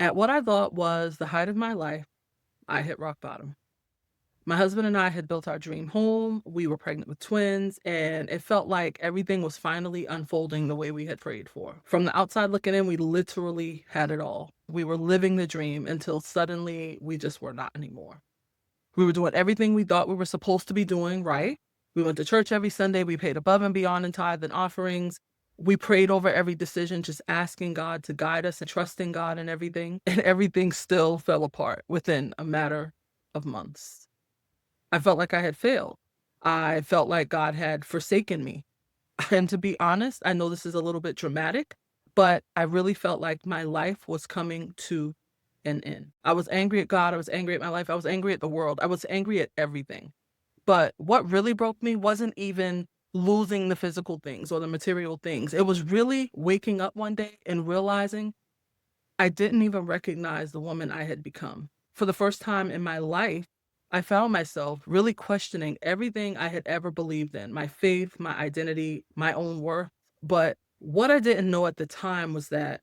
At what I thought was the height of my life, I hit rock bottom. My husband and I had built our dream home. We were pregnant with twins, and it felt like everything was finally unfolding the way we had prayed for. From the outside looking in, we literally had it all. We were living the dream until suddenly we just were not anymore. We were doing everything we thought we were supposed to be doing right. We went to church every Sunday. We paid above and beyond in tithe and offerings. We prayed over every decision, just asking God to guide us and trusting God in everything. And everything still fell apart within a matter of months. I felt like I had failed. I felt like God had forsaken me. And to be honest, I know this is a little bit dramatic, but I really felt like my life was coming to an end. I was angry at God. I was angry at my life. I was angry at the world. I was angry at everything. But what really broke me wasn't even losing the physical things or the material things. It was really waking up one day and realizing I didn't even recognize the woman I had become. For the first time in my life, I found myself really questioning everything I had ever believed in, my faith, my identity, my own worth. But what I didn't know at the time was that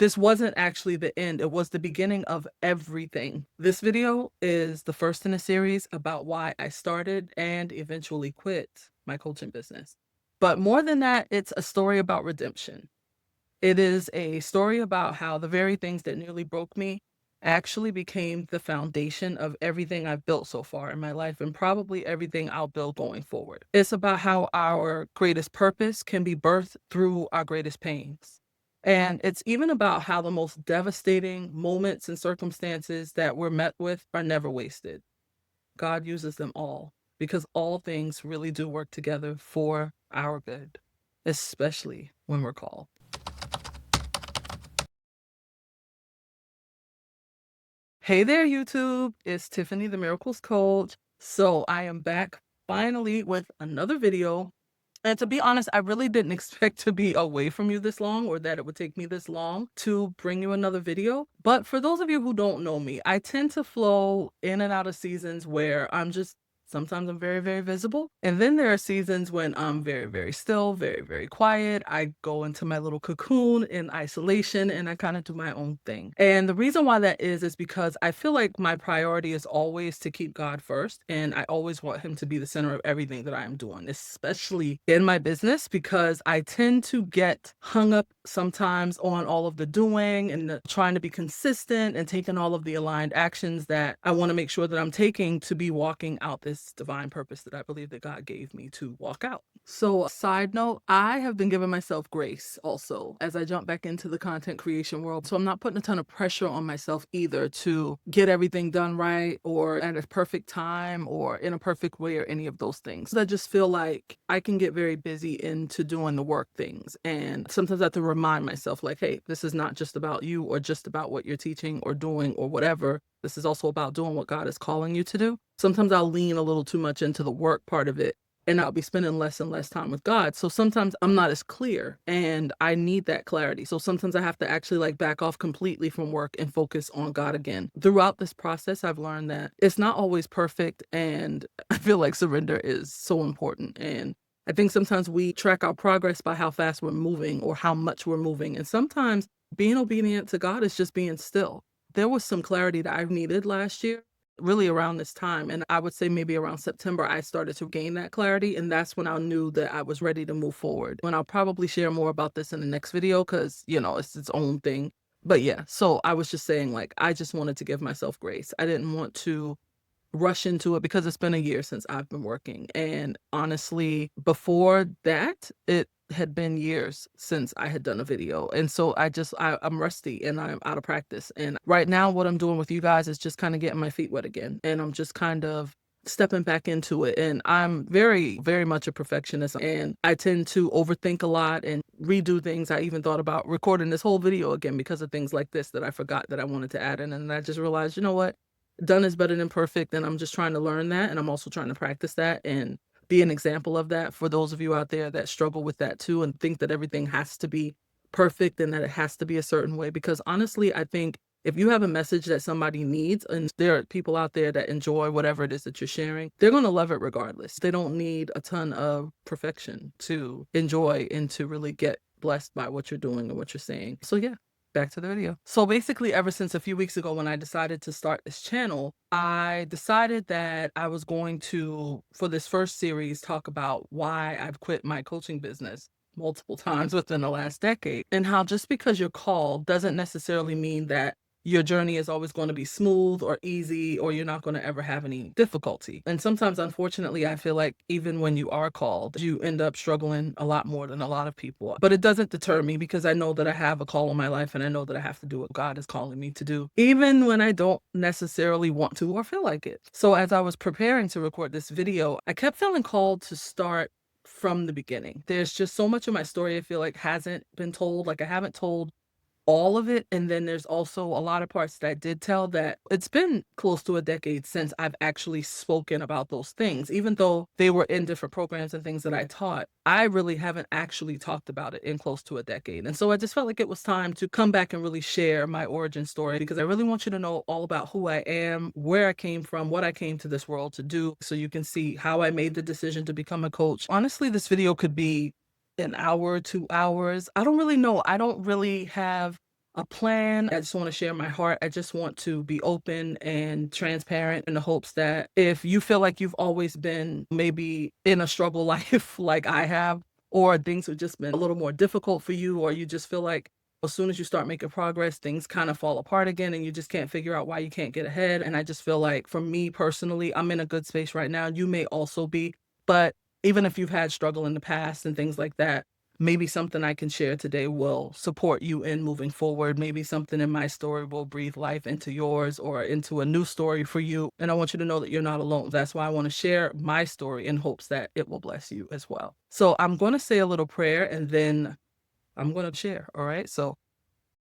this wasn't actually the end. It was the beginning of everything. This video is the first in a series about why I started and eventually quit my coaching business. But more than that, it's a story about redemption. It is a story about how the very things that nearly broke me actually became the foundation of everything I've built so far in my life and probably everything I'll build going forward. It's about how our greatest purpose can be birthed through our greatest pains. And it's even about how the most devastating moments and circumstances that we're met with are never wasted. God uses them all because all things really do work together for our good, especially when we're called. Hey there, YouTube. It's Tiffany, the Miracles Coach. So I am back finally with another video. And to be honest, I really didn't expect to be away from you this long or that it would take me this long to bring you another video. But for those of you who don't know me, I tend to flow in and out of seasons where sometimes I'm very, very visible. And then there are seasons when I'm very, very still, very, very quiet. I go into my little cocoon in isolation and I kind of do my own thing. And the reason why that is because I feel like my priority is always to keep God first. And I always want him to be the center of everything that I am doing, especially in my business, because I tend to get hung up sometimes on all of the doing and trying to be consistent and taking all of the aligned actions that I want to make sure that I'm taking to be walking out this divine purpose that I believe that God gave me to walk out. So, side note, I have been giving myself grace also as I jump back into the content creation world. So I'm not putting a ton of pressure on myself either to get everything done right or at a perfect time or in a perfect way or any of those things. I just feel like I can get very busy into doing the work things. And sometimes I have to remind myself, like, hey, this is not just about you or just about what you're teaching or doing or whatever. This is also about doing what God is calling you to do. Sometimes I'll lean a little too much into the work part of it and I'll be spending less and less time with God. So sometimes I'm not as clear and I need that clarity. So sometimes I have to actually like back off completely from work and focus on God again. Throughout this process, I've learned that it's not always perfect. And I feel like surrender is so important. And I think sometimes we track our progress by how fast we're moving or how much we're moving. And sometimes being obedient to God is just being still. There was some clarity that I needed last year, really around this time. And I would say maybe around September, I started to gain that clarity. And that's when I knew that I was ready to move forward. And I'll probably share more about this in the next video because, it's its own thing. But yeah, so I was just saying, like, I just wanted to give myself grace. I didn't want to rush into it because it's been a year since I've been working. And honestly, before that, it had been years since I had done a video. And so I'm rusty and I'm out of practice. And right now, what I'm doing with you guys is just kind of getting my feet wet again. And I'm just kind of stepping back into it. And I'm very, very much a perfectionist. And I tend to overthink a lot and redo things. I even thought about recording this whole video again because of things like this that I forgot that I wanted to add in. And I just realized, you know what? Done is better than perfect. And I'm just trying to learn that. And I'm also trying to practice that and be an example of that for those of you out there that struggle with that too and think that everything has to be perfect and that it has to be a certain way. Because honestly, I think if you have a message that somebody needs and there are people out there that enjoy whatever it is that you're sharing, they're going to love it regardless. They don't need a ton of perfection to enjoy and to really get blessed by what you're doing and what you're saying. So yeah, back to the video. So basically, ever since a few weeks ago when I decided to start this channel, I decided that I was going to, for this first series, talk about why I've quit my coaching business multiple times within the last decade, and how just because you're called doesn't necessarily mean that your journey is always going to be smooth or easy, or you're not going to ever have any difficulty. And sometimes, unfortunately, I feel like even when you are called, you end up struggling a lot more than a lot of people. But it doesn't deter me because I know that I have a call on my life and I know that I have to do what God is calling me to do, even when I don't necessarily want to or feel like it. So as I was preparing to record this video, I kept feeling called to start from the beginning. There's just so much of my story I feel like hasn't been told. Like I haven't told all of it, and then there's also a lot of parts that I did tell that it's been close to a decade since I've actually spoken about those things. Even though they were in different programs and things that I taught, I really haven't actually talked about it in close to a decade. And so I just felt like it was time to come back and really share my origin story, because I really want you to know all about who I am, where I came from, what I came to this world to do, so you can see how I made the decision to become a coach. Honestly, this video could be an hour, 2 hours. I don't really know. I don't really have a plan. I just want to share my heart. I just want to be open and transparent in the hopes that if you feel like you've always been maybe in a struggle life like I have, or things have just been a little more difficult for you, or you just feel like as soon as you start making progress, things kind of fall apart again and you just can't figure out why you can't get ahead. And I just feel like for me personally, I'm in a good space right now. You may also be, but even if you've had struggle in the past and things like that, maybe something I can share today will support you in moving forward. Maybe something in my story will breathe life into yours or into a new story for you. And I want you to know that you're not alone. That's why I want to share my story in hopes that it will bless you as well. So I'm going to say a little prayer and then I'm going to share. All right. So,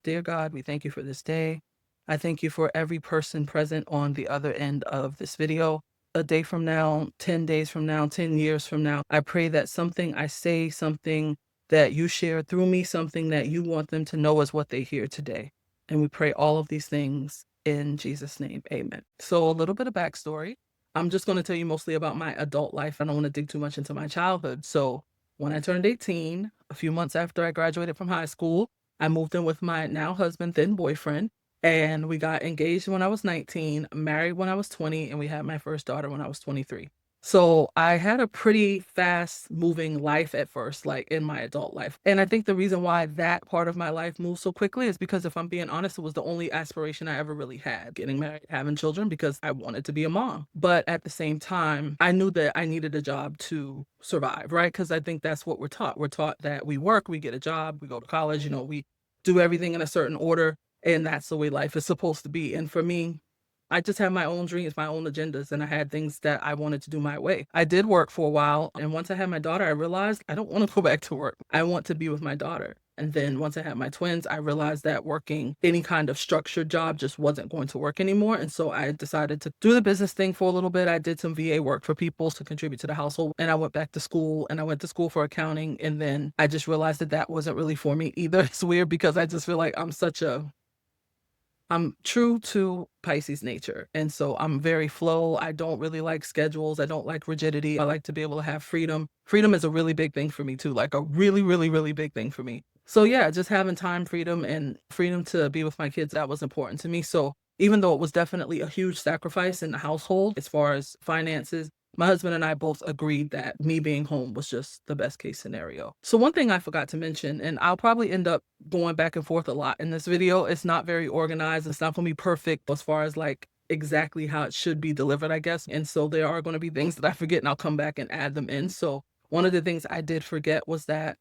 dear God, we thank you for this day. I thank you for every person present on the other end of this video. A day from now, 10 days from now, 10 years from now, I pray that something I say, something that you share through me, something that you want them to know is what they hear today. And we pray all of these things in Jesus' name. Amen. So a little bit of backstory. I'm just going to tell you mostly about my adult life. I don't want to dig too much into my childhood. So when I turned 18, a few months after I graduated from high school, I moved in with my now husband, then boyfriend, and we got engaged when I was 19, married when I was 20, and we had my first daughter when I was 23. So I had a pretty fast moving life at first, like in my adult life. And I think the reason why that part of my life moved so quickly is because, if I'm being honest, it was the only aspiration I ever really had, getting married, having children, because I wanted to be a mom. But at the same time, I knew that I needed a job to survive, right? Because I think that's what we're taught. We're taught that we work, we get a job, we go to college, we do everything in a certain order, and that's the way life is supposed to be. And for me, I just had my own dreams, my own agendas, and I had things that I wanted to do my way. I did work for a while, and once I had my daughter, I realized I don't want to go back to work. I want to be with my daughter. And then once I had my twins, I realized that working any kind of structured job just wasn't going to work anymore. And so I decided to do the business thing for a little bit. I did some VA work for people to contribute to the household. And I went back to school, and I went to school for accounting. And then I just realized that that wasn't really for me either. It's weird because I just feel like I'm true to Pisces nature. And so I'm very flow. I don't really like schedules. I don't like rigidity. I like to be able to have freedom. Freedom is a really big thing for me too, like a really, really, really big thing for me. So yeah, just having time freedom and freedom to be with my kids, that was important to me. So even though it was definitely a huge sacrifice in the household as far as finances, my husband and I both agreed that me being home was just the best case scenario. So one thing I forgot to mention, and I'll probably end up going back and forth a lot in this video, it's not very organized. It's not going to be perfect as far as like exactly how it should be delivered, I guess. And so there are going to be things that I forget, and I'll come back and add them in. So one of the things I did forget was that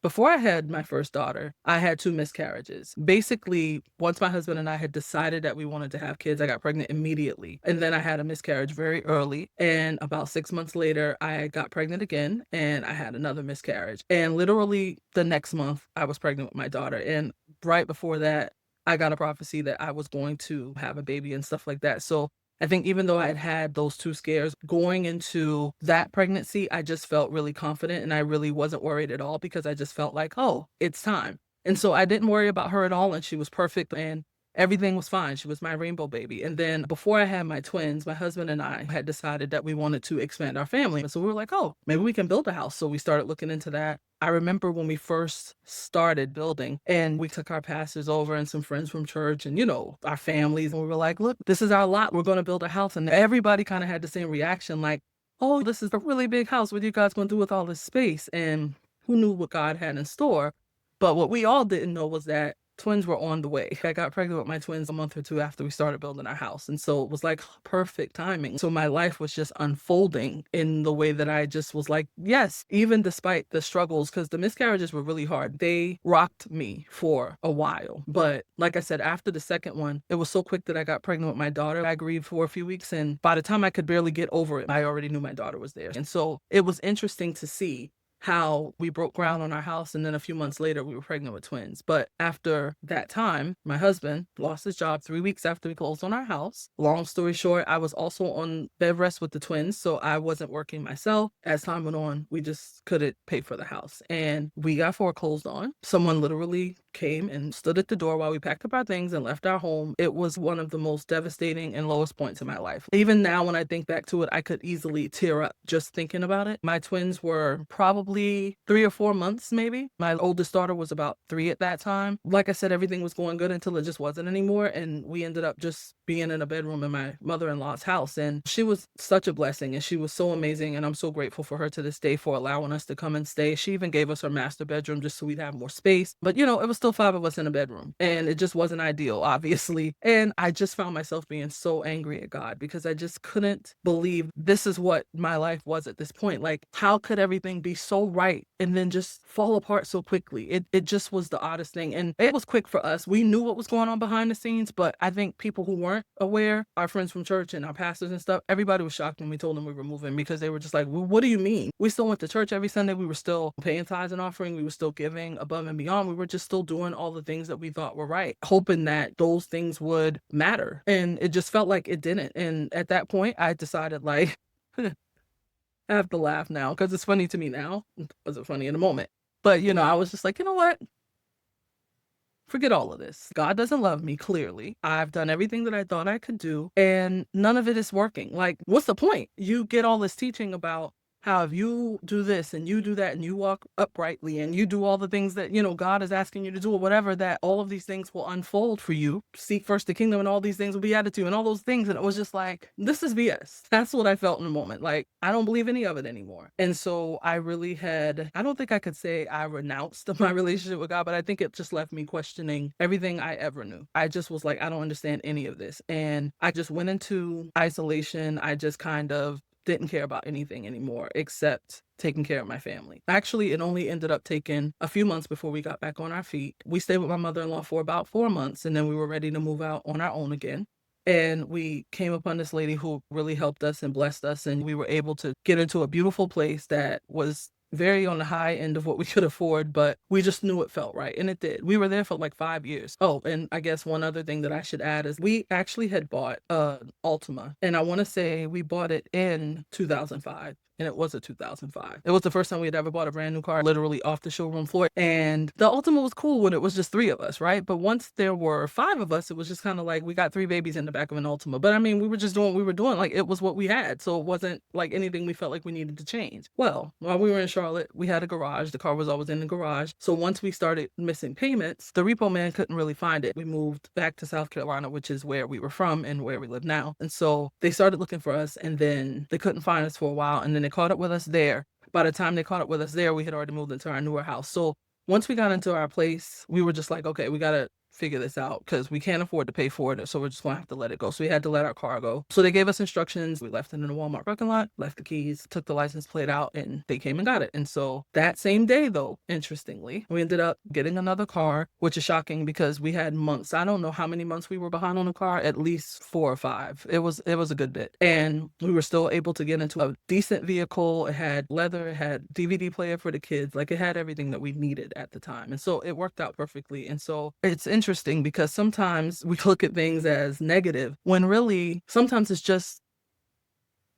before I had my first daughter, I had 2 miscarriages. Basically, once my husband and I had decided that we wanted to have kids, I got pregnant immediately. And then I had a miscarriage very early. And about 6 months later, I got pregnant again and I had another miscarriage. And literally the next month, I was pregnant with my daughter. And right before that, I got a prophecy that I was going to have a baby and stuff like that. So I think even though I had had those 2 scares going into that pregnancy, I just felt really confident and I really wasn't worried at all because I just felt like, oh, it's time. And so I didn't worry about her at all. And she was perfect. And everything was fine. She was my rainbow baby. And then before I had my twins, my husband and I had decided that we wanted to expand our family. And so we were like, oh, maybe we can build a house. So we started looking into that. I remember when we first started building and we took our pastors over and some friends from church and, our families. And we were like, look, this is our lot. We're going to build a house. And everybody kind of had the same reaction like, oh, this is a really big house. What are you guys going to do with all this space? And who knew what God had in store? But what we all didn't know was that twins were on the way. I got pregnant with my twins a month or two after we started building our house. And so it was like perfect timing. So my life was just unfolding in the way that I just was like, yes, even despite the struggles, because the miscarriages were really hard. They rocked me for a while. But like I said, after the second one, it was so quick that I got pregnant with my daughter. I grieved for a few weeks. And by the time I could barely get over it, I already knew my daughter was there. And so it was interesting to see how we broke ground on our house, and then a few months later we were pregnant with twins. But after that time, my husband lost his job 3 weeks after we closed on our house. Long story short, I was also on bed rest with the twins, so I wasn't working myself. As time went on, we just couldn't pay for the house, and we got foreclosed on. Someone literally came and stood at the door while we packed up our things and left our home. It was one of the most devastating and lowest points in my life. Even now, when I think back to it, I could easily tear up just thinking about it. My twins were probably 3 or 4 months, maybe. My oldest daughter was about 3 at that time. Like I said, everything was going good until it just wasn't anymore. And we ended up just being in a bedroom in my mother-in-law's house. And she was such a blessing and she was so amazing. And I'm so grateful for her to this day for allowing us to come and stay. She even gave us her master bedroom just so we'd have more space. But it was still 5 of us in a bedroom and it just wasn't ideal, obviously. And I just found myself being so angry at God because I just couldn't believe this is what my life was at this point. Like, how could everything be so right and then just fall apart so quickly? It just was the oddest thing. And it was quick for us. We knew what was going on behind the scenes, but I think people who weren't aware, our friends from church and our pastors and stuff, everybody was shocked when we told them we were moving because they were just like, well, what do you mean? We still went to church every Sunday. We were still paying tithes and offering. We were still giving above and beyond. We were just still doing all the things that we thought were right, hoping that those things would matter. And it just felt like it didn't. And at that point, I decided like, I have to laugh now because it's funny to me now. It wasn't funny in the moment. But, I was just like, you know what? Forget all of this. God doesn't love me, clearly. I've done everything that I thought I could do, and none of it is working. Like, what's the point? You get all this teaching about how if you do this and you do that and you walk uprightly and you do all the things that, God is asking you to do or whatever, that all of these things will unfold for you. Seek first the kingdom and all these things will be added to you and all those things. And it was just like, this is BS. That's what I felt in the moment. Like, I don't believe any of it anymore. And so I don't think I could say I renounced my relationship with God, but I think it just left me questioning everything I ever knew. I just was like, I don't understand any of this. And I just went into isolation. I just kind of didn't care about anything anymore except taking care of my family. Actually, it only ended up taking a few months before we got back on our feet. We stayed with my mother-in-law for about 4 months, and then we were ready to move out on our own again. And we came upon this lady who really helped us and blessed us, and we were able to get into a beautiful place that was very on the high end of what we could afford, but we just knew it felt right. And it did. We were there for like 5 years. Oh, and I guess one other thing that I should add is we actually had bought Altima. And I want to say we bought it in 2005. And it was a 2005. It was the first time we had ever bought a brand new car, literally off the showroom floor. And the Ultima was cool when it was just 3 of us, right? But once there were 5 of us, it was just kind of like we got 3 babies in the back of an Ultima. But I mean, we were just doing what we were doing. Like, it was what we had. So it wasn't like anything we felt like we needed to change. Well, while we were in Charlotte, we had a garage. The car was always in the garage. So once we started missing payments, the repo man couldn't really find it. We moved back to South Carolina, which is where we were from and where we live now. And so they started looking for us, and then they couldn't find us for a while. And then they caught up with us there. By the time they caught up with us there, we had already moved into our newer house. So once we got into our place, we were just like, okay, we got to figure this out because we can't afford to pay for it. So we're just going to have to let it go. So we had to let our car go. So they gave us instructions. We left it in the Walmart parking lot, left the keys, took the license plate out, and they came and got it. And so that same day, though, interestingly, we ended up getting another car, which is shocking because we had months. I don't know how many months we were behind on the car, at least 4 or 5. It was a good bit. And we were still able to get into a decent vehicle. It had leather, it had DVD player for the kids. Like, it had everything that we needed at the time. And so it worked out perfectly. And so it's interesting because sometimes we look at things as negative when really sometimes it's just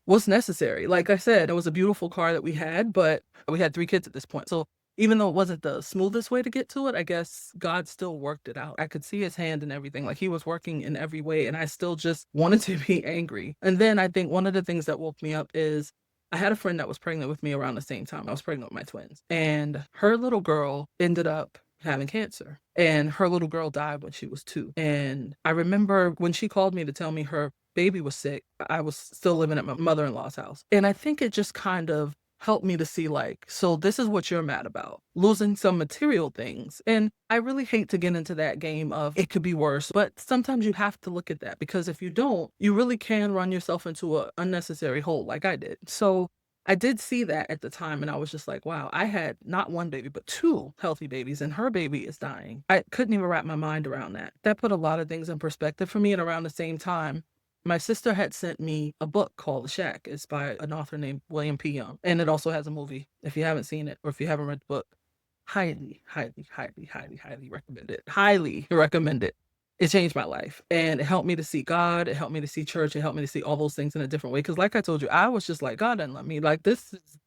what's necessary. Like I said, it was a beautiful car that we had, but we had 3 kids at this point. So even though it wasn't the smoothest way to get to it, I guess God still worked it out. I could see his hand in everything. Like he was working in every way, and I still just wanted to be angry. And then I think one of the things that woke me up is I had a friend that was pregnant with me around the same time. I was pregnant with my twins, and her little girl ended up having cancer, and her little girl died when she was 2. And I remember when she called me to tell me her baby was sick, I was still living at my mother-in-law's house. And I think it just kind of helped me to see, like, so this is what you're mad about, losing some material things. And I really hate to get into that game of it could be worse, but sometimes you have to look at that, because if you don't, you really can run yourself into a unnecessary hole like I did. So I did see that at the time, and I was just like, wow, I had not one baby, but 2 healthy babies, and her baby is dying. I couldn't even wrap my mind around that. That put a lot of things in perspective for me. And around the same time, my sister had sent me a book called The Shack. It's by an author named William P. Young. And it also has a movie. If you haven't seen it, or if you haven't read the book, highly, highly, highly, highly, highly recommend it. Highly recommend it. It changed my life, and it helped me to see God. It helped me to see church. It helped me to see all those things in a different way. Cause like I told you, I was just like, God didn't love me. Like, this is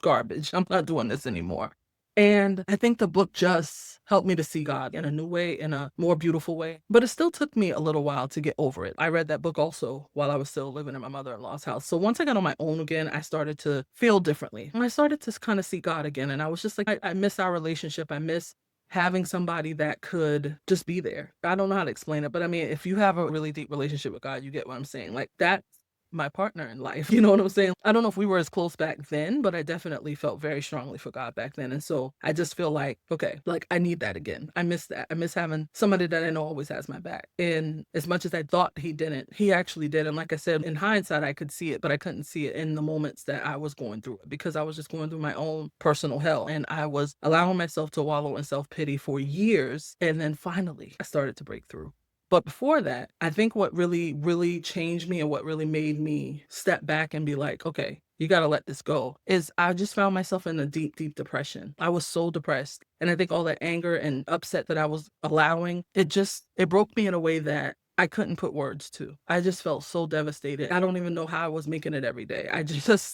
garbage. I'm not doing this anymore. And I think the book just helped me to see God in a new way, in a more beautiful way. But it still took me a little while to get over it. I read that book also while I was still living in my mother-in-law's house. So once I got on my own again, I started to feel differently. And I started to kind of see God again. And I was just like, I miss our relationship. I miss having somebody that could just be there. I don't know how to explain it, but I mean, if you have a really deep relationship with God, you get what I'm saying. Like, that's my partner in life. You know what I'm saying? I don't know if we were as close back then, but I definitely felt very strongly for God back then. And so I just feel like, okay, like I need that again. I miss that. I miss having somebody that I know always has my back. And as much as I thought he didn't, he actually did. And like I said, in hindsight, I could see it, but I couldn't see it in the moments that I was going through it, because I was just going through my own personal hell. And I was allowing myself to wallow in self-pity for years. And then finally, I started to break through. But before that, I think what really, really changed me, and what really made me step back and be like, okay, you got to let this go, is I just found myself in a deep, deep depression. I was so depressed. And I think all that anger and upset that I was allowing, it broke me in a way that I couldn't put words to. I just felt so devastated. I don't even know how I was making it every day.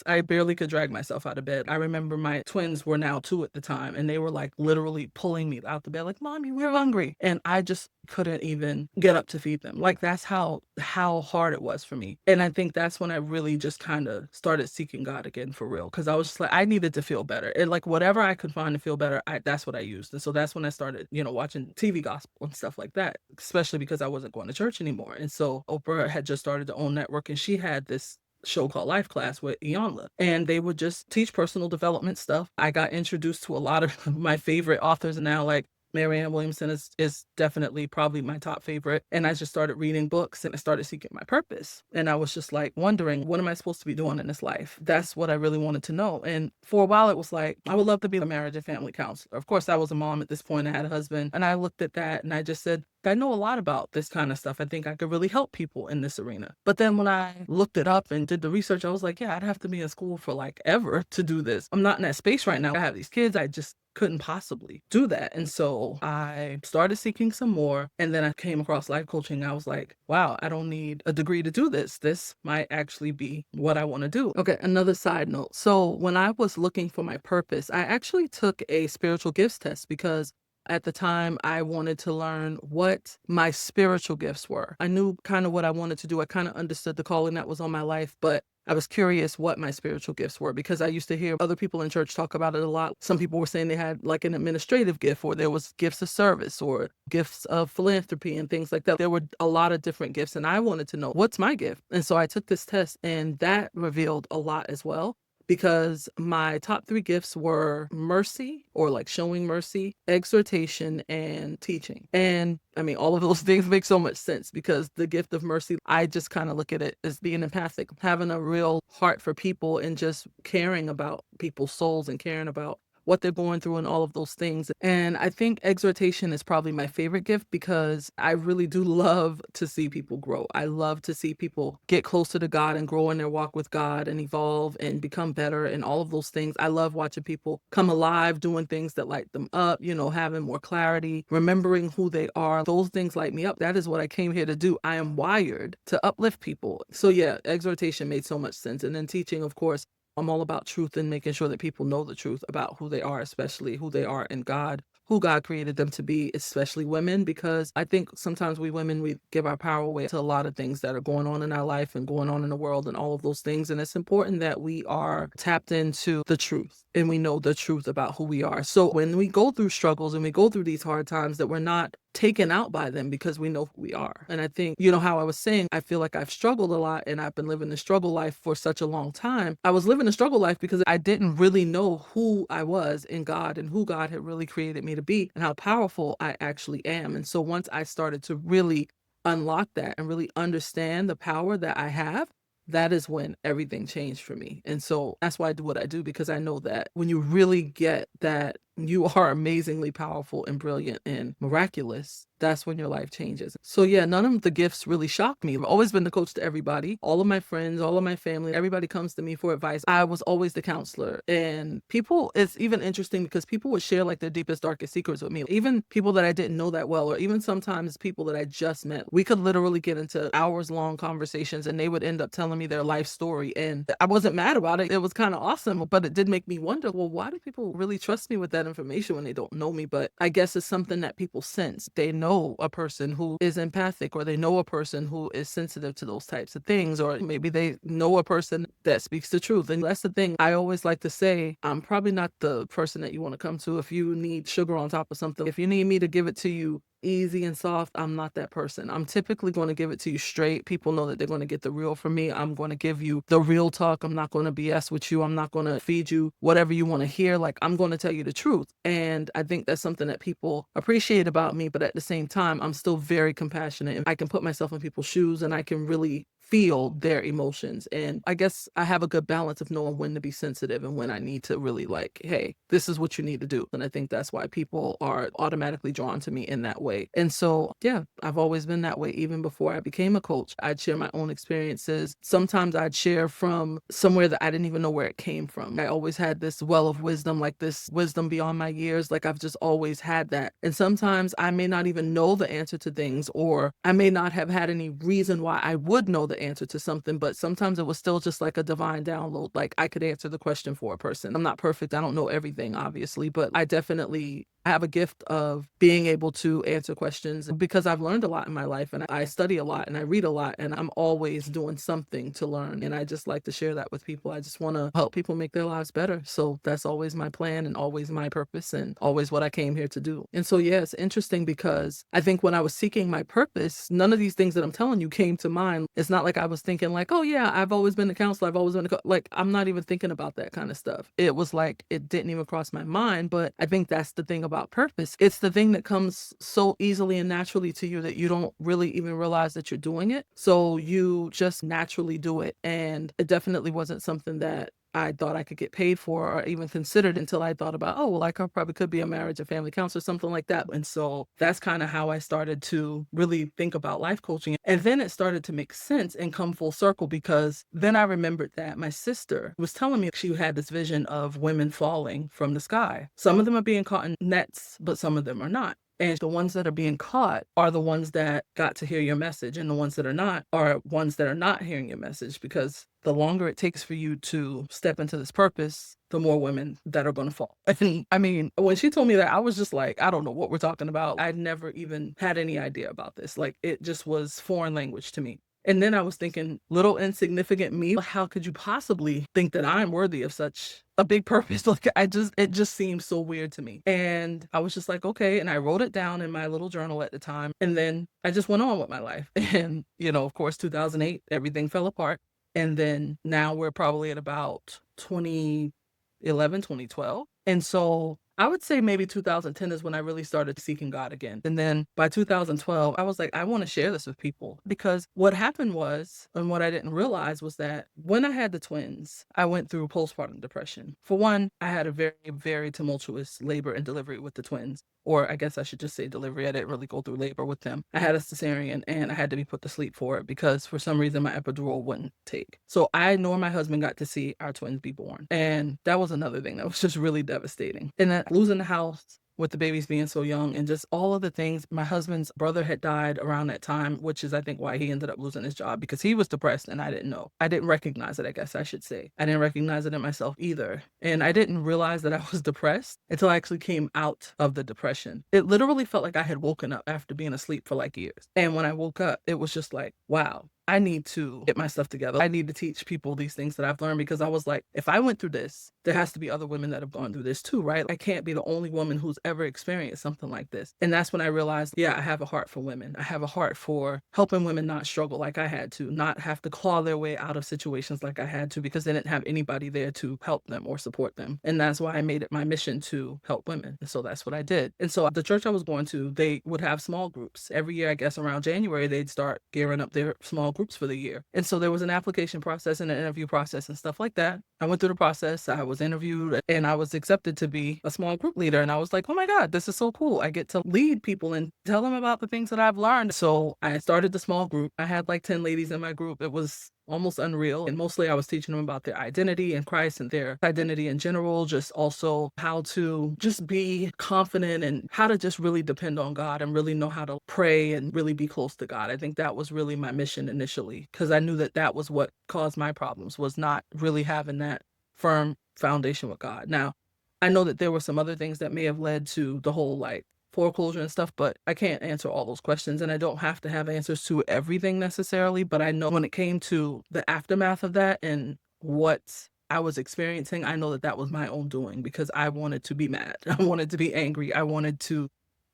I barely could drag myself out of bed. I remember my twins were now 2 at the time, and they were like literally pulling me out the bed, like, Mommy, we're hungry. And I just couldn't even get up to feed them. Like, that's how hard it was for me. And I think that's when I really just kind of started seeking God again for real. Cause I was just like, I needed to feel better. And like, whatever I could find to feel better, that's what I used. And so that's when I started, watching TV gospel and stuff like that, especially because I wasn't going to church anymore. And so Oprah had just started her own network, and she had this show called Life Class with Iyanla, and they would just teach personal development stuff. I got introduced to a lot of my favorite authors now, like Marianne Williamson is definitely probably my top favorite. And I just started reading books, and I started seeking my purpose. And I was just like wondering, what am I supposed to be doing in this life? That's what I really wanted to know. And for a while, it was like, I would love to be a marriage and family counselor. Of course, I was a mom at this point. I had a husband, and I looked at that and I just said, I know a lot about this kind of stuff. I think I could really help people in this arena. But then when I looked it up and did the research, I was like, yeah, I'd have to be in school for like ever to do this. I'm not in that space right now. I have these kids. I just couldn't possibly do that. And so I started seeking some more. And then I came across life coaching. I was like, wow, I don't need a degree to do this. This might actually be what I want to do. Okay, another side note. So when I was looking for my purpose, I actually took a spiritual gifts test, because at the time, I wanted to learn what my spiritual gifts were. I knew kind of what I wanted to do. I kind of understood the calling that was on my life, but I was curious what my spiritual gifts were, because I used to hear other people in church talk about it a lot. Some people were saying they had like an administrative gift, or there was gifts of service, or gifts of philanthropy and things like that. There were a lot of different gifts, and I wanted to know, what's my gift? And so I took this test, and that revealed a lot as well, because my top 3 gifts were mercy, or like showing mercy, exhortation, and teaching. And I mean, all of those things make so much sense, because the gift of mercy, I just kind of look at it as being empathic, having a real heart for people, and just caring about people's souls, and caring about what they're going through, and all of those things. And I think exhortation is probably my favorite gift, because I really do love to see people grow. I love to see people get closer to God and grow in their walk with God and evolve and become better and all of those things. I love watching people come alive, doing things that light them up, having more clarity, remembering who they are. Those things light me up. That is what I came here to do. I am wired to uplift people. So yeah, exhortation made so much sense. And then teaching, of course, I'm all about truth and making sure that people know the truth about who they are, especially who they are in God, who God created them to be, especially women, because I think sometimes we women, we give our power away to a lot of things that are going on in our life and going on in the world and all of those things. And it's important that we are tapped into the truth and we know the truth about who we are. So when we go through struggles and we go through these hard times, that we're not taken out by them because we know who we are. And I think, how I was saying, I feel like I've struggled a lot and I've been living the struggle life for such a long time. I was living the struggle life because I didn't really know who I was in God and who God had really created me to be and how powerful I actually am. And so once I started to really unlock that and really understand the power that I have, that is when everything changed for me. And so that's why I do what I do, because I know that when you really get that you are amazingly powerful and brilliant and miraculous, that's when your life changes. So yeah, none of the gifts really shocked me. I've always been the coach to everybody. All of my friends, all of my family, everybody comes to me for advice. I was always the counselor. And people, it's even interesting because people would share like their deepest, darkest secrets with me. Even people that I didn't know that well, or even sometimes people that I just met. We could literally get into hours long conversations and they would end up telling me their life story. And I wasn't mad about it. It was kind of awesome, but it did make me wonder, well, why do people really trust me with that information when they don't know me? But I guess it's something that people sense. They know a person who is empathic, or they know a person who is sensitive to those types of things, or maybe they know a person that speaks the truth. And that's the thing I always like to say. I'm probably not the person that you want to come to if you need sugar on top of something. If you need me to give it to you easy and soft, I'm not that person. I'm typically going to give it to you straight. People know that they're going to get the real from me. I'm going to give you the real talk. I'm not going to BS with you. I'm not going to feed you whatever you want to hear. Like, I'm going to tell you the truth. And I think that's something that people appreciate about me. But at the same time, I'm still very compassionate, and I can put myself in people's shoes and I can really feel their emotions. And I guess I have a good balance of knowing when to be sensitive and when I need to really like, hey, this is what you need to do. And I think that's why people are automatically drawn to me in that way. And so, yeah, I've always been that way. Even before I became a coach, I'd share my own experiences. Sometimes I'd share from somewhere that I didn't even know where it came from. I always had this well of wisdom, like this wisdom beyond my years. Like, I've just always had that. And sometimes I may not even know the answer to things, or I may not have had any reason why I would know the answer to something, but sometimes it was still just like a divine download. Like, I could answer the question for a person. I'm not perfect. I don't know everything, obviously, but I definitely have a gift of being able to answer questions because I've learned a lot in my life, and I study a lot and I read a lot, and I'm always doing something to learn. And I just like to share that with people. I just want to help people make their lives better. So that's always my plan and always my purpose and always what I came here to do. And so, yeah, it's interesting because I think when I was seeking my purpose, none of these things that I'm telling you came to mind. It's not like I was thinking like, oh yeah, I've always been a counselor. I've always been like, I'm not even thinking about that kind of stuff. It was like, it didn't even cross my mind. But I think that's the thing about purpose. It's the thing that comes so easily and naturally to you that you don't really even realize that you're doing it. So you just naturally do it. And it definitely wasn't something that I thought I could get paid for or even considered until I thought about, oh, well, I probably could be a marriage and family counselor, something like that. And so that's kind of how I started to really think about life coaching. And then it started to make sense and come full circle, because then I remembered that my sister was telling me she had this vision of women falling from the sky. Some of them are being caught in nets, but some of them are not. And the ones that are being caught are the ones that got to hear your message. And the ones that are not are ones that are not hearing your message, because the longer it takes for you to step into this purpose, the more women that are going to fall. And I mean, when she told me that, I was just like, I don't know what we're talking about. I'd never even had any idea about this. Like, it just was foreign language to me. And then I was thinking, little insignificant me, how could you possibly think that I'm worthy of such a big purpose? Like, it just seemed so weird to me. And I was just like, okay. And I wrote it down in my little journal at the time. And then I just went on with my life. And, of course, 2008, everything fell apart. And then now we're probably at about 2011, 2012. And so I would say maybe 2010 is when I really started seeking God again. And then by 2012, I was like, I want to share this with people, because what happened was, and what I didn't realize was that when I had the twins, I went through postpartum depression. For one, I had a very, very tumultuous labor and delivery with the twins. Or I guess I should just say delivery. I didn't really go through labor with them. I had a cesarean and I had to be put to sleep for it because for some reason my epidural wouldn't take. So I nor my husband got to see our twins be born. And that was another thing that was just really devastating. And then losing the house, with the babies being so young and just all of the things. My husband's brother had died around that time, which is, I think, why he ended up losing his job, because he was depressed and I didn't know. I didn't recognize it, I guess I should say. I didn't recognize it in myself either. And I didn't realize that I was depressed until I actually came out of the depression. It literally felt like I had woken up after being asleep for like years. And when I woke up, it was just like, wow, I need to get my stuff together. I need to teach people these things that I've learned, because I was like, if I went through this, there has to be other women that have gone through this too, right? I can't be the only woman who's ever experienced something like this. And that's when I realized, yeah, I have a heart for women. I have a heart for helping women not struggle like I had to, not have to claw their way out of situations like I had to, because they didn't have anybody there to help them or support them. And that's why I made it my mission to help women. And so that's what I did. And so the church I was going to, they would have small groups. Every year, I guess around January, they'd start gearing up their small groups for the year. And so there was an application process and an interview process and stuff like that. I went through the process. I was interviewed and I was accepted to be a small group leader. And I was like, oh my God, this is so cool. I get to lead people and tell them about the things that I've learned. So I started the small group. I had like 10 ladies in my group. It was almost unreal. And mostly I was teaching them about their identity in Christ and their identity in general, just also how to just be confident and how to just really depend on God and really know how to pray and really be close to God. I think that was really my mission initially, because I knew that that was what caused my problems, was not really having that firm foundation with God. Now, I know that there were some other things that may have led to the whole like foreclosure and stuff, but I can't answer all those questions and I don't have to have answers to everything necessarily. But I know when it came to the aftermath of that and what I was experiencing, I know that that was my own doing, because I wanted to be mad. I wanted to be angry. I wanted to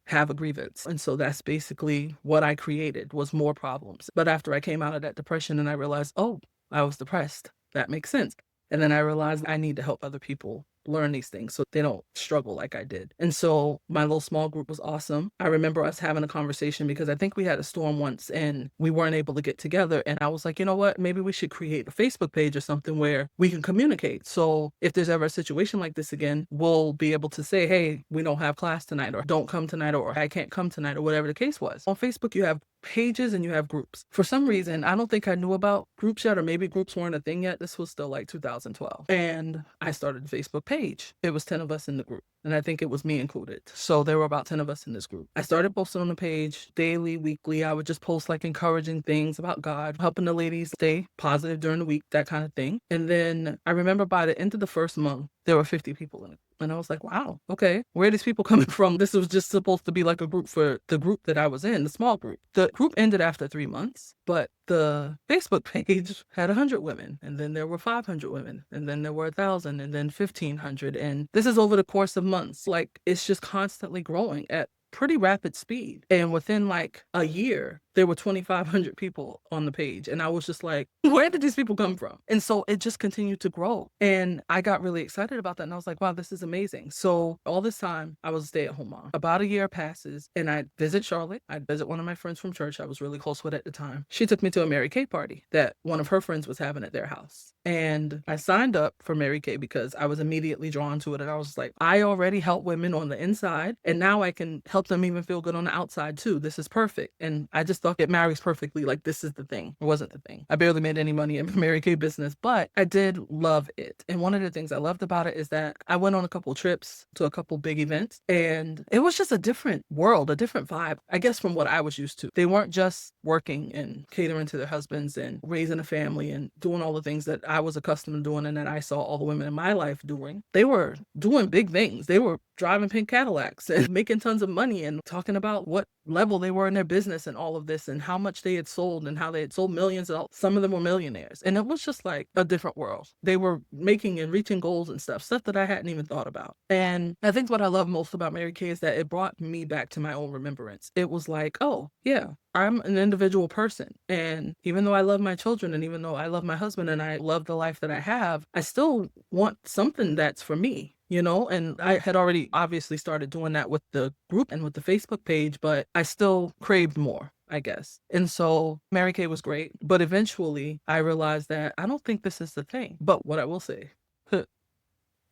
have a grievance. And so that's basically what I created, was more problems. But after I came out of that depression and I realized, oh, I was depressed, that makes sense. And then I realized I need to help other people learn these things so they don't struggle like I did. And so my little small group was awesome. I remember us having a conversation because I think we had a storm once and we weren't able to get together. And I was like, you know what? Maybe we should create a Facebook page or something where we can communicate. So if there's ever a situation like this again, we'll be able to say, hey, we don't have class tonight, or don't come tonight, or I can't come tonight, or whatever the case was. On Facebook, you have pages and you have groups. For some reason, I don't think I knew about groups yet, or maybe groups weren't a thing yet. This was still like 2012. And I started a Facebook page. It was 10 of us in the group. And I think it was me included. So there were about 10 of us in this group. I started posting on the page daily, weekly. I would just post like encouraging things about God, helping the ladies stay positive during the week, that kind of thing. And then I remember by the end of the first month, there were 50 people in it. And I was like, wow, okay, where are these people coming from? This was just supposed to be like a group for the group that I was in, the small group. The group ended after 3 months, but the Facebook page had 100 women, and then there were 500 women, and then there were 1,000, and then 1,500. And this is over the course of months. Like, it's just constantly growing at pretty rapid speed. And within like a year, there were 2,500 people on the page. And I was just like, where did these people come from? And so it just continued to grow. And I got really excited about that. And I was like, wow, this is amazing. So all this time, I was a stay-at-home mom. About a year passes and I visit Charlotte. I visit one of my friends from church I was really close with at the time. She took me to a Mary Kay party that one of her friends was having at their house. And I signed up for Mary Kay because I was immediately drawn to it. And I was like, I already help women on the inside, and now I can help them even feel good on the outside too. This is perfect. And I just thought it marries perfectly. Like, this is the thing. It wasn't the thing. I barely made any money in Mary Kay business, but I did love it. And one of the things I loved about it is that I went on a couple trips to a couple big events, and it was just a different world, a different vibe, I guess, from what I was used to. They weren't just working and catering to their husbands and raising a family and doing all the things that I was accustomed to doing and that I saw all the women in my life doing. They were doing big things. They were driving pink Cadillacs and making tons of money and talking about what level they were in their business and all of this and how much they had sold and how they had sold millions. Some of them were millionaires. And it was just like a different world. They were making and reaching goals and stuff that I hadn't even thought about. And I think what I love most about Mary Kay is that it brought me back to my own remembrance. It was like, oh, yeah, I'm an individual person. And even though I love my children and even though I love my husband and I love the life that I have, I still want something that's for me. You know, and I had already obviously started doing that with the group and with the Facebook page, but I still craved more, I guess. And so Mary Kay was great. But eventually I realized that I don't think this is the thing. But what I will say,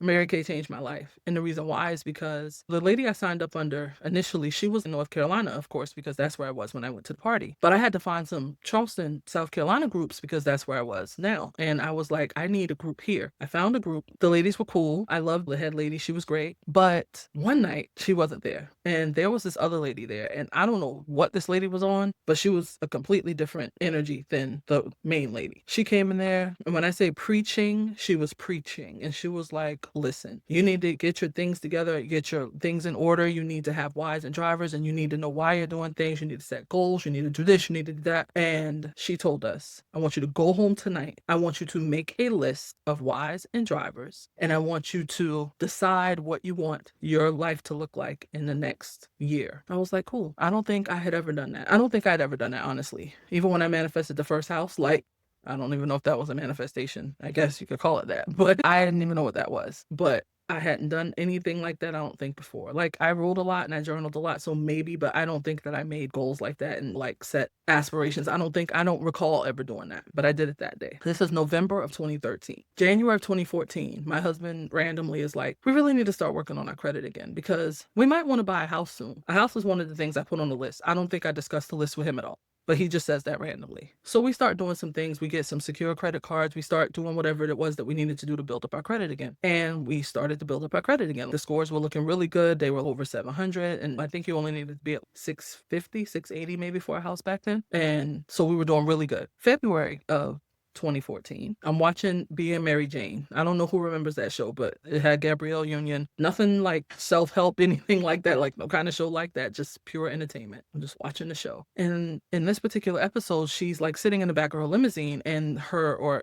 Mary Kay changed my life. And the reason why is because the lady I signed up under initially, she was in North Carolina, of course, because that's where I was when I went to the party. But I had to find some Charleston, South Carolina groups because that's where I was now. And I was like, I need a group here. I found a group. The ladies were cool. I loved the head lady. She was great. But one night she wasn't there. And there was this other lady there. And I don't know what this lady was on, but she was a completely different energy than the main lady. She came in there. And when I say preaching, she was preaching. And she was like, listen, you need to get your things together, get your things in order. You need to have whys and drivers, and you need to know why you're doing things. You need to set goals. You need to do this. You need to do that. And she told us, I want you to go home tonight. I want you to make a list of whys and drivers. And I want you to decide what you want your life to look like in the next year. I was like, cool. I don't think I had ever done that. I don't think I'd ever done that, honestly. Even when I manifested the first house, like, I don't even know if that was a manifestation. I guess you could call it that. But I didn't even know what that was. But I hadn't done anything like that, I don't think, before. Like, I wrote a lot and I journaled a lot, so maybe, but I don't think that I made goals like that and like set aspirations. I don't recall ever doing that, but I did it that day. This is November of 2013. January of 2014, my husband randomly is like, we really need to start working on our credit again because we might want to buy a house soon. A house was one of the things I put on the list. I don't think I discussed the list with him at all. But he just says that randomly. So we start doing some things. We get some secure credit cards. We start doing whatever it was that we needed to do to build up our credit again. And we started to build up our credit again. The scores were looking really good. They were over 700. And I think you only needed to be at 650, 680 maybe for a house back then. And so we were doing really good. February of 2014. I'm watching Being Mary Jane. I don't know who remembers that show, but it had Gabrielle Union. Nothing like self-help, anything like that, like no kind of show like that, just pure entertainment. I'm just watching the show. And in this particular episode, she's like sitting in the back of her limousine and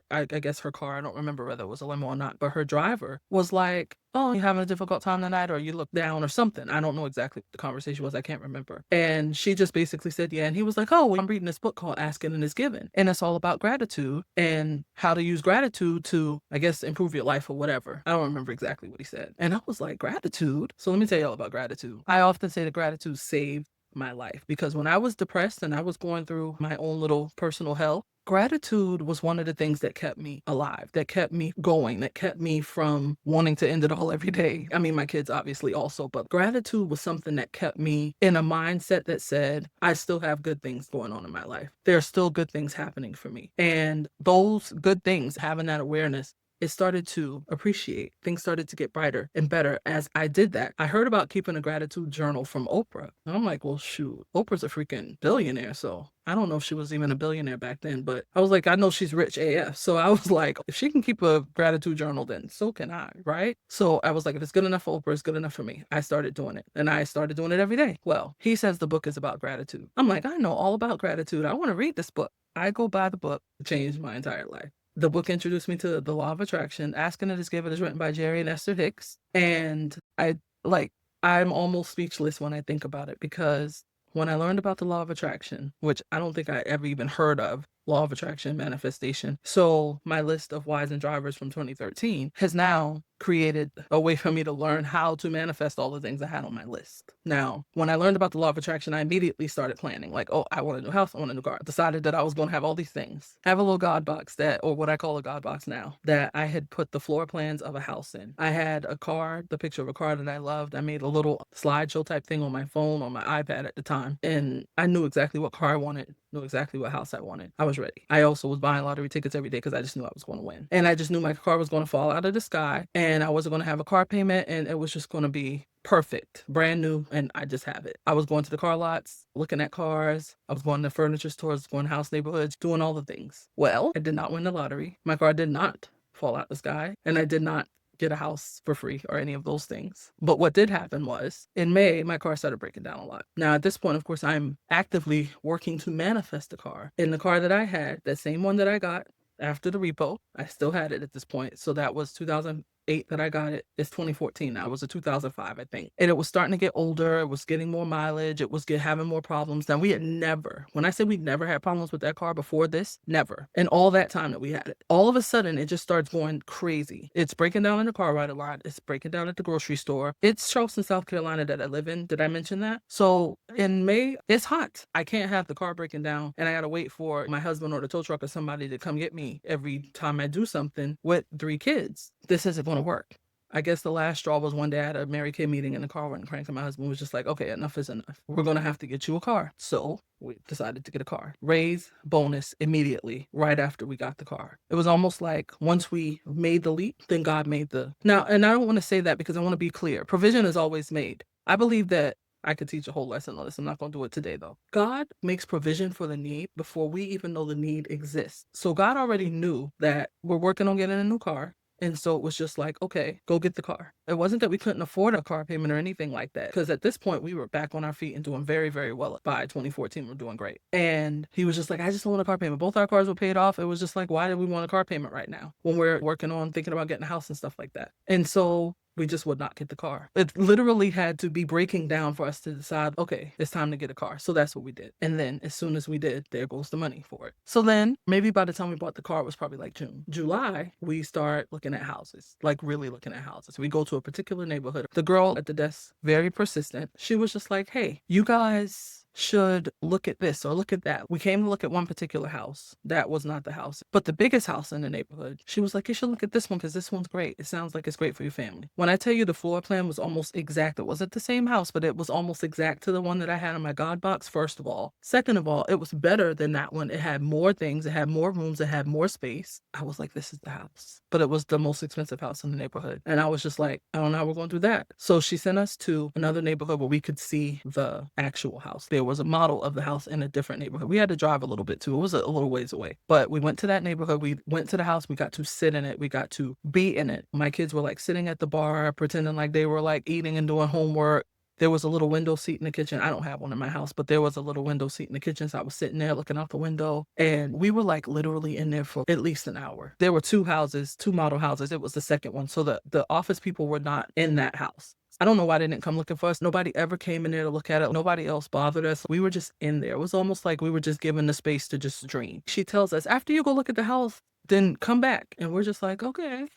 I guess her car, I don't remember whether it was a limo or not, but her driver was like, oh, you having a difficult time tonight, or you look down or something. I don't know exactly what the conversation was. I can't remember. And she just basically said, yeah. And he was like, oh, well, I'm reading this book called Asking and Is Given. And it's all about gratitude and how to use gratitude to, I guess, improve your life or whatever. I don't remember exactly what he said. And I was like, gratitude? So let me tell you all about gratitude. I often say that gratitude saved my life because when I was depressed and I was going through my own little personal hell, gratitude was one of the things that kept me alive, that kept me going, that kept me from wanting to end it all every day. I mean, my kids obviously also, but gratitude was something that kept me in a mindset that said, I still have good things going on in my life. There are still good things happening for me. And those good things, having that awareness, it started to appreciate. Things started to get brighter and better as I did that. I heard about keeping a gratitude journal from Oprah. And I'm like, well, shoot, Oprah's a freaking billionaire. So I don't know if she was even a billionaire back then, but I was like, I know she's rich AF. So I was like, if she can keep a gratitude journal, then so can I, right? So I was like, if it's good enough for Oprah, it's good enough for me. I started doing it and I started doing it every day. Well, he says the book is about gratitude. I'm like, I know all about gratitude. I want to read this book. I go buy the book. It changed my entire life. The book introduced me to the law of attraction. Asking It Is Given is written by Jerry and Esther Hicks. And I'm almost speechless when I think about it because when I learned about the law of attraction, which I don't think I ever even heard of, law of attraction manifestation. So my list of whys and drivers from 2013 has now created a way for me to learn how to manifest all the things I had on my list. Now, when I learned about the law of attraction, I immediately started planning like, oh, I want a new house. I want a new car. Decided that I was going to have all these things. I have a little God box or what I call a God box now, that I had put the floor plans of a house in. I had a car, the picture of a car that I loved. I made a little slideshow type thing on my phone, on my iPad at the time. And I knew exactly what car I wanted, knew exactly what house I wanted. I was ready. I also was buying lottery tickets every day because I just knew I was going to win. And I just knew my car was going to fall out of the sky and I wasn't going to have a car payment and it was just going to be perfect, brand new, and I just have it. I was going to the car lots, looking at cars. I was going to furniture stores, going to house neighborhoods, doing all the things. Well, I did not win the lottery. My car did not fall out the sky, and I did not get a house for free or any of those things. But what did happen was in May, my car started breaking down a lot. Now, at this point, of course, I'm actively working to manifest the car. And the car that I had, that same one that I got after the repo, I still had it at this point. So that was 2008 that I got it. It's 2014 now. It was a 2005, I think. And it was starting to get older. It was getting more mileage. It was having more problems. Now, we had never, when I say we never had problems with that car before this, never. And all that time that we had it, all of a sudden, it just starts going crazy. It's breaking down in the car ride a lot. It's breaking down at the grocery store. It's Charleston, South Carolina that I live in. Did I mention that? So in May, it's hot. I can't have the car breaking down and I got to wait for my husband or the tow truck or somebody to come get me every time I do something with 3 kids. This isn't going to work. I guess the last straw was one day I had a Mary Kay meeting in the car and crank, and my husband was just like, okay, enough is enough. We're going to have to get you a car. So we decided to get a car. Raise bonus immediately right after we got the car. It was almost like once we made the leap, then God made the. Now, and I don't want to say that because I want to be clear. Provision is always made. I believe that I could teach a whole lesson on this. I'm not going to do it today, though. God makes provision for the need before we even know the need exists. So God already knew that we're working on getting a new car. And so it was just like, okay, go get the car. It wasn't that we couldn't afford a car payment or anything like that. Because at this point, we were back on our feet and doing very, very well. By 2014, we're doing great. And he was just like, I just don't want a car payment. Both our cars were paid off. It was just like, why did we want a car payment right now when we're working on thinking about getting a house and stuff like that? And so we just would not get the car. It literally had to be breaking down for us to decide, okay, it's time to get a car. So that's what we did. And then as soon as we did, there goes the money for it. So then maybe by the time we bought the car, it was probably like June. July, we start looking at houses, like really looking at houses. We go to a particular neighborhood. The girl at the desk, very persistent. She was just like, hey, you guys should look at this or look at that. We came to look at one particular house. That was not the house, but the biggest house in the neighborhood. She was like, you should look at this one because this one's great. It sounds like it's great for your family. When I tell you the floor plan was almost exact, it wasn't the same house, but it was almost exact to the one that I had in my God box, first of all. Second of all, it was better than that one. It had more things. It had more rooms. It had more space. I was like, this is the house. But it was the most expensive house in the neighborhood. And I was just like, I don't know how we're going to do that. So she sent us to another neighborhood where we could see the actual house. There was a model of the house in a different neighborhood. We had to drive a little bit too. It was a little ways away, but we went to that neighborhood. We went to the house. We got to sit in it. We got to be in it. My kids were like sitting at the bar, pretending like they were like eating and doing homework. There was a little window seat in the kitchen. I don't have one in my house, but there was a little window seat in the kitchen. So I was sitting there looking out the window, and we were like literally in there for at least an hour. There were two houses, two model houses. It was the second one. So the office people were not in that house. I don't know why they didn't come looking for us. Nobody ever came in there to look at it. Nobody else bothered us. We were just in there. It was almost like we were just given the space to just dream. She tells us, after you go look at the house, then come back. And we're just like, okay.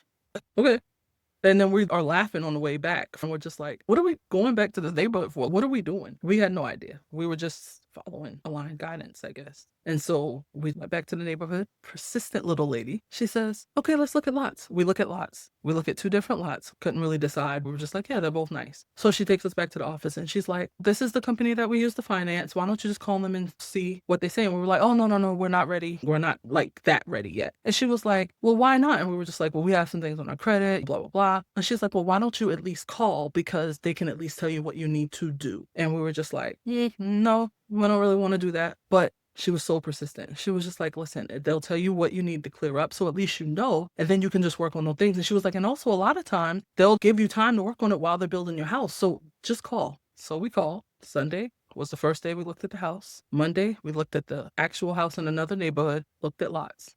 And then we are laughing on the way back. And we're just like, what are we going back to this neighborhood for? What are we doing? We had no idea. We were just following aligned guidance, I guess. And so we went back to the neighborhood. Persistent little lady. She says, okay, let's look at lots. We look at lots. We look at two different lots. Couldn't really decide. We were just like, yeah, they're both nice. So she takes us back to the office and she's like, this is the company that we use to finance. Why don't you just call them and see what they say? And we were like, oh, no, we're not ready. We're not like that ready yet. And she was like, well, why not? And we were just like, well, we have some things on our credit, blah, blah, blah. And she's like, well, why don't you at least call because they can at least tell you what you need to do. And we were just like, no, we don't really want to do that. But she was so persistent. She was just like, listen, they'll tell you what you need to clear up. So at least you know, and then you can just work on those things. And she was like, and also a lot of time, they'll give you time to work on it while they're building your house. So just call. So we called. Sunday was the first day we looked at the house. Monday, we looked at the actual house in another neighborhood, looked at lots.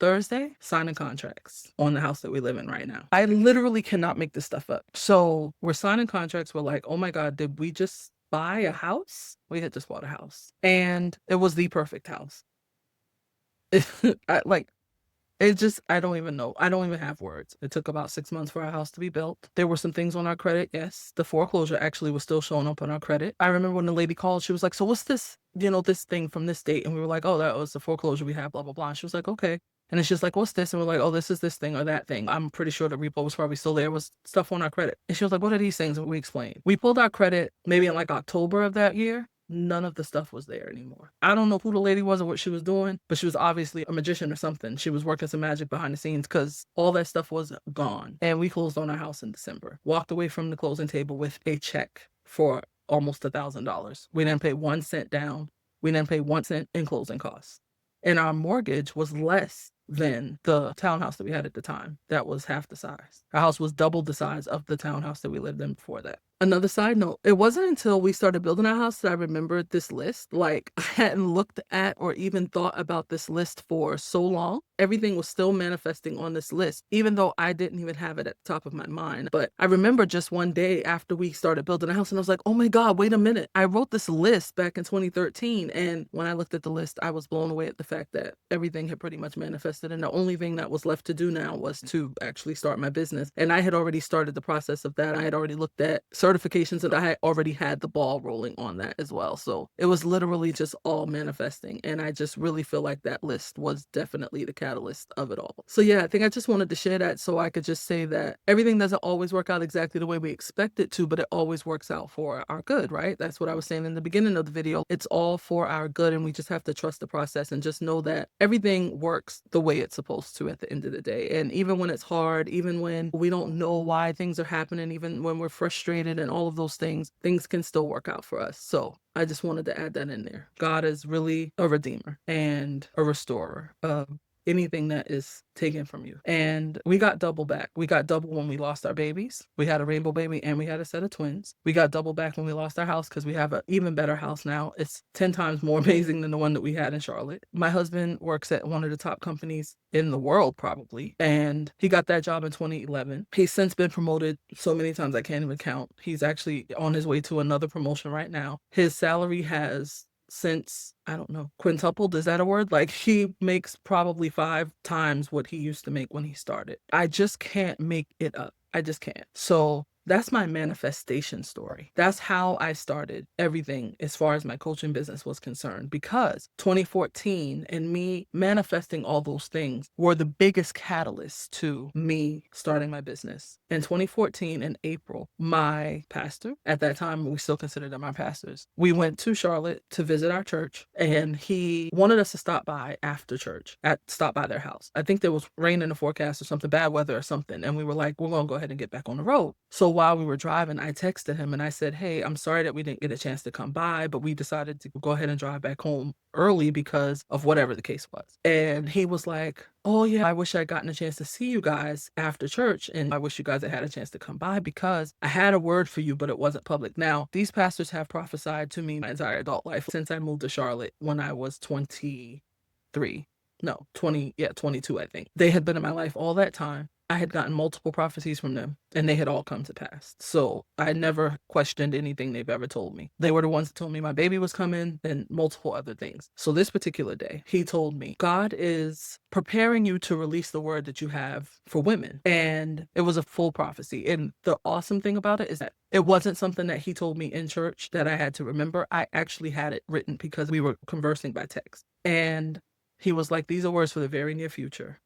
Thursday, signing contracts on the house that we live in right now. I literally cannot make this stuff up. So we're signing contracts. We're like, oh my God, did we just buy a house? We had just bought a house and it was the perfect house. I don't even know. I don't even have words. It took about 6 months for our house to be built. There were some things on our credit. Yes. The foreclosure actually was still showing up on our credit. I remember when the lady called, she was like, so what's this, this thing from this date? And we were like, oh, that was the foreclosure we have, blah, blah, blah. And she was like, okay. And it's just like, what's this? And we're like, oh, this is this thing or that thing. I'm pretty sure the repo was probably still there. It was stuff on our credit. And she was like, what are these things? And we explained. We pulled our credit maybe in like October of that year. None of the stuff was there anymore. I don't know who the lady was or what she was doing, but she was obviously a magician or something. She was working some magic behind the scenes because all that stuff was gone. And we closed on our house in December. Walked away from the closing table with a check for almost $1,000. We didn't pay 1 cent down. We didn't pay 1 cent in closing costs. And our mortgage was less than the townhouse that we had at the time. That was half the size. Our house was double the size of the townhouse that we lived in before that. Another side note, it wasn't until we started building our house that I remembered this list. Like, I hadn't looked at or even thought about this list for so long. Everything was still manifesting on this list, even though I didn't even have it at the top of my mind. But I remember just one day after we started building a house, and I was like, oh my God, wait a minute. I wrote this list back in 2013. And when I looked at the list, I was blown away at the fact that everything had pretty much manifested. And the only thing that was left to do now was to actually start my business. And I had already started the process of that. I had already looked at certifications certifications, and I had already had the ball rolling on that as well. So it was literally just all manifesting. And I just really feel like that list was definitely the catalyst of it all. So yeah, I think I just wanted to share that so I could just say that everything doesn't always work out exactly the way we expect it to, but it always works out for our good, right? That's what I was saying in the beginning of the video. It's all for our good, and we just have to trust the process and just know that everything works the way it's supposed to at the end of the day. And even when it's hard, even when we don't know why things are happening, even when we're frustrated and all of those things can still work out for us. So I just wanted to add that in there. God is really a redeemer and a restorer of anything that is taken from you. And we got double back. We got double when we lost our babies. We had a rainbow baby and we had a set of twins. We got double back when we lost our house because we have an even better house now. It's 10 times more amazing than the one that we had in Charlotte. My husband works at one of the top companies in the world, probably, and he got that job in 2011. He's since been promoted so many times I can't even count. He's actually on his way to another promotion right now. His salary has since, I don't know, quintupled, is that a word? Like, he makes probably 5 times what he used to make when he started. I just can't make it up. I just can't. So that's my manifestation story. That's how I started everything as far as my coaching business was concerned, because 2014 and me manifesting all those things were the biggest catalyst to me starting my business. In 2014, in April, my pastor, at that time, we still considered them our pastors, we went to Charlotte to visit our church, and he wanted us to stop by after church, stop by their house. I think there was rain in the forecast or something, bad weather or something, and we were like, we're going to go ahead and get back on the road. So while we were driving, I texted him and I said, hey, I'm sorry that we didn't get a chance to come by, but we decided to go ahead and drive back home early because of whatever the case was. And he was like, oh yeah, I wish I'd gotten a chance to see you guys after church, and I wish you guys had a chance to come by because I had a word for you, but it wasn't public. Now, these pastors have prophesied to me my entire adult life since I moved to Charlotte when I was 23. No, 22, I think. They had been in my life all that time. I had gotten multiple prophecies from them, and they had all come to pass. So I never questioned anything they've ever told me. They were the ones that told me my baby was coming and multiple other things. So this particular day, he told me, God is preparing you to release the word that you have for women. And it was a full prophecy. And the awesome thing about it is that it wasn't something that he told me in church that I had to remember. I actually had it written because we were conversing by text. And he was like, these are words for the very near future.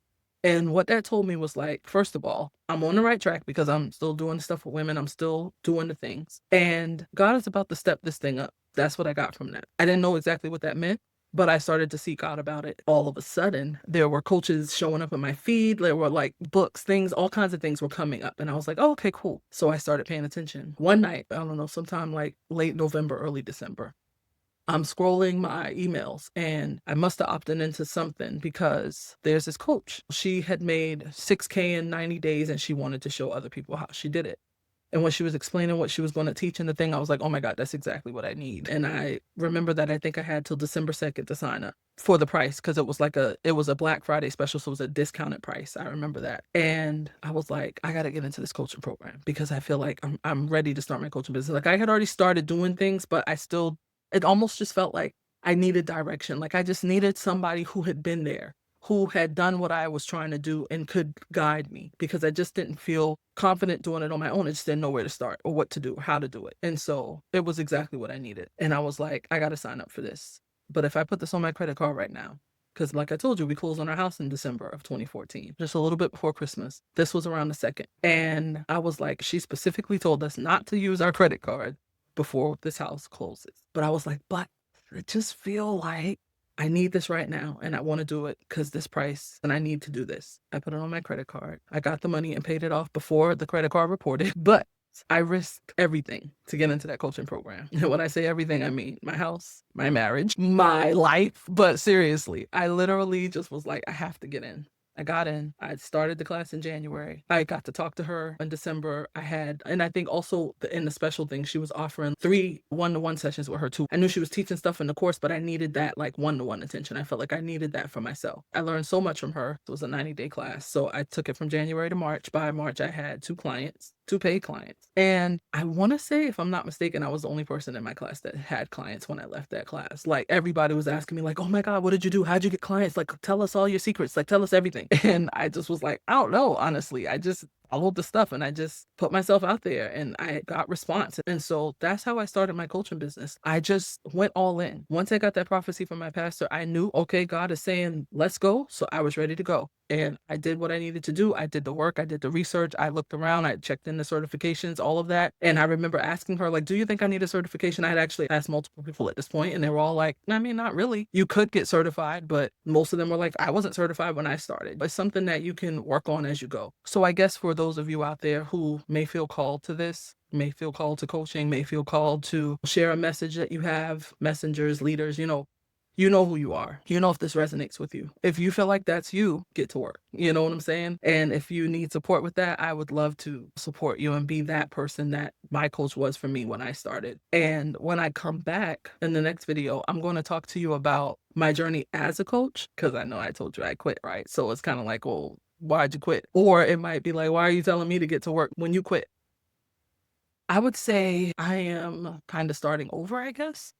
And what that told me was like, first of all, I'm on the right track because I'm still doing stuff with women. I'm still doing the things. And God is about to step this thing up. That's what I got from that. I didn't know exactly what that meant, but I started to seek out about it. All of a sudden, there were coaches showing up in my feed. There were like books, things, all kinds of things were coming up. And I was like, oh, okay, cool. So I started paying attention. One night, I don't know, sometime like late November, early December, I'm scrolling my emails and I must have opted into something because there's this coach. She had made 6K in 90 days and she wanted to show other people how she did it. And when she was explaining what she was going to teach in the thing, I was like, oh my God, that's exactly what I need. And I remember that I think I had till December 2nd to sign up for the price because it was a Black Friday special. So it was a discounted price. I remember that. And I was like, I got to get into this coaching program because I feel like I'm ready to start my coaching business. Like I had already started doing things, but it almost just felt like I needed direction. Like I just needed somebody who had been there, who had done what I was trying to do and could guide me because I just didn't feel confident doing it on my own. I just didn't know where to start or what to do or how to do it. And so it was exactly what I needed. And I was like, I got to sign up for this. But if I put this on my credit card right now, because like I told you, we closed on our house in December of 2014, just a little bit before Christmas. This was around the 2nd. And I was like, she specifically told us not to use our credit card before this house closes. But I was like, but I just feel like I need this right now and I want to do it because this price and I need to do this. I put it on my credit card. I got the money and paid it off before the credit card reported, but I risked everything to get into that coaching program. And when I say everything, I mean my house, my marriage, my life. But seriously, I literally just was like, I have to get in. I got in. I started the class in January. I got to talk to her in December. And I think also in the special thing, she was offering 3 one-to-one sessions with her too. I knew she was teaching stuff in the course, but I needed that like one-to-one attention. I felt like I needed that for myself. I learned so much from her. It was a 90-day class. So I took it from January to March. By March, I had 2 paid clients. And I want to say, if I'm not mistaken, I was the only person in my class that had clients when I left that class. Like everybody was asking me like, oh my God, what did you do? How'd you get clients? Like, tell us all your secrets. Like, tell us everything. And I just was like, I don't know, honestly. I just followed the stuff and I just put myself out there and I got response. And so that's how I started my coaching business. I just went all in. Once I got that prophecy from my pastor, I knew, okay, God is saying, let's go. So I was ready to go. And I did what I needed to do. I did the work. I did the research. I looked around. I checked in the certifications, all of that. And I remember asking her, like, do you think I need a certification? I had actually asked multiple people at this point, and they were all like, I mean, not really. You could get certified, but most of them were like, I wasn't certified when I started. But it's something that you can work on as you go. So I guess for those of you out there who may feel called to this, may feel called to coaching, may feel called to share a message that you have, messengers, leaders, you know who you are. You know if this resonates with you. If you feel like that's you, get to work. You know what I'm saying? And if you need support with that, I would love to support you and be that person that my coach was for me when I started. And when I come back in the next video, I'm going to talk to you about my journey as a coach, because I know I told you I quit, right? So it's kind of like, well, why'd you quit? Or it might be like, why are you telling me to get to work when you quit? I would say I am kind of starting over, I guess.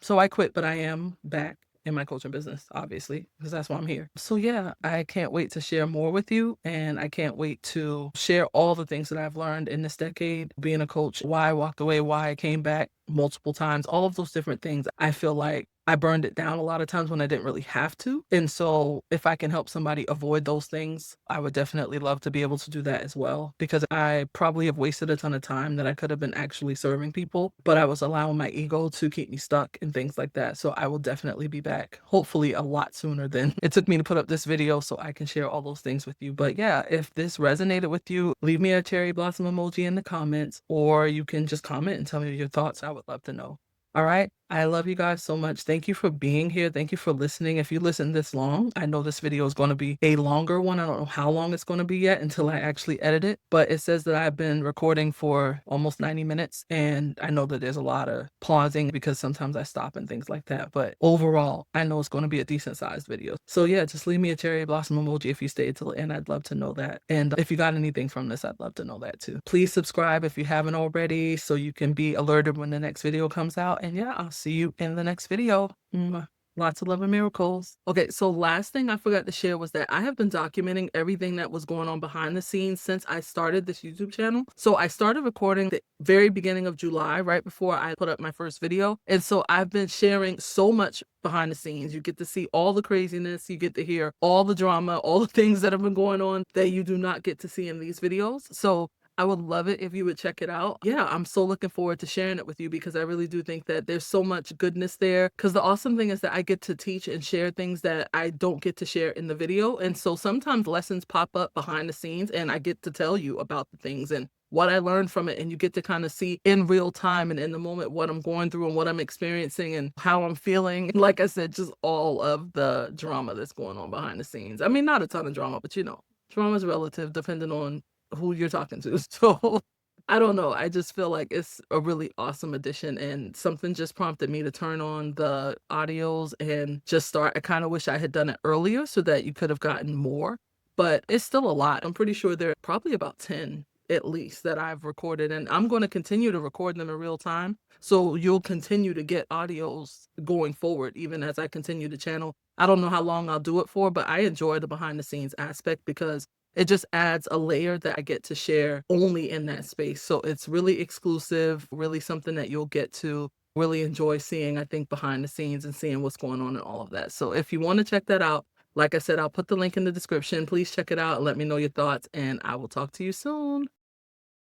So I quit, but I am back in my coaching business, obviously, because that's why I'm here. So yeah, I can't wait to share more with you. And I can't wait to share all the things that I've learned in this decade, being a coach, why I walked away, why I came back multiple times, all of those different things. I feel like I burned it down a lot of times when I didn't really have to. And so if I can help somebody avoid those things, I would definitely love to be able to do that as well, because I probably have wasted a ton of time that I could have been actually serving people, but I was allowing my ego to keep me stuck and things like that. So I will definitely be back, hopefully a lot sooner than it took me to put up this video so I can share all those things with you. But yeah, if this resonated with you, leave me a cherry blossom emoji in the comments, or you can just comment and tell me your thoughts. I would love to know. All right. I love you guys so much. Thank you for being here. Thank you for listening. If you listen this long, I know this video is going to be a longer one. I don't know how long it's going to be yet until I actually edit it, but it says that I've been recording for almost 90 minutes. And I know that there's a lot of pausing because sometimes I stop and things like that. But overall, I know it's going to be a decent sized video. So yeah, just leave me a cherry blossom emoji if you stayed till the end. I'd love to know that. And if you got anything from this, I'd love to know that too. Please subscribe if you haven't already so you can be alerted when the next video comes out. And yeah, I'll see you in the next video. Lots of love and miracles. Okay, so last thing I forgot to share was that I have been documenting everything that was going on behind the scenes since I started this YouTube channel. So I started recording the very beginning of July, right before I put up my first video. And so I've been sharing so much behind the scenes. You get to see all the craziness. You get to hear all the drama, all the things that have been going on that you do not get to see in these videos. So I would love it if you would check it out. Yeah, I'm so looking forward to sharing it with you because I really do think that there's so much goodness there. Because the awesome thing is that I get to teach and share things that I don't get to share in the video. And so sometimes lessons pop up behind the scenes and I get to tell you about the things and what I learned from it. And you get to kind of see in real time and in the moment what I'm going through and what I'm experiencing and how I'm feeling. Like I said, just all of the drama that's going on behind the scenes. I mean, not a ton of drama, but drama is relative depending on who you're talking to. So I don't know. I just feel like it's a really awesome addition and something just prompted me to turn on the audios and just start. I kind of wish I had done it earlier so that you could have gotten more, but it's still a lot. I'm pretty sure there are probably about 10 at least that I've recorded, and I'm going to continue to record them in real time. So you'll continue to get audios going forward, even as I continue the channel. I don't know how long I'll do it for, but I enjoy the behind the scenes aspect because it just adds a layer that I get to share only in that space. So it's really exclusive, really something that you'll get to really enjoy seeing, I think, behind the scenes and seeing what's going on and all of that. So if you want to check that out, like I said, I'll put the link in the description. Please check it out and let me know your thoughts, and I will talk to you soon.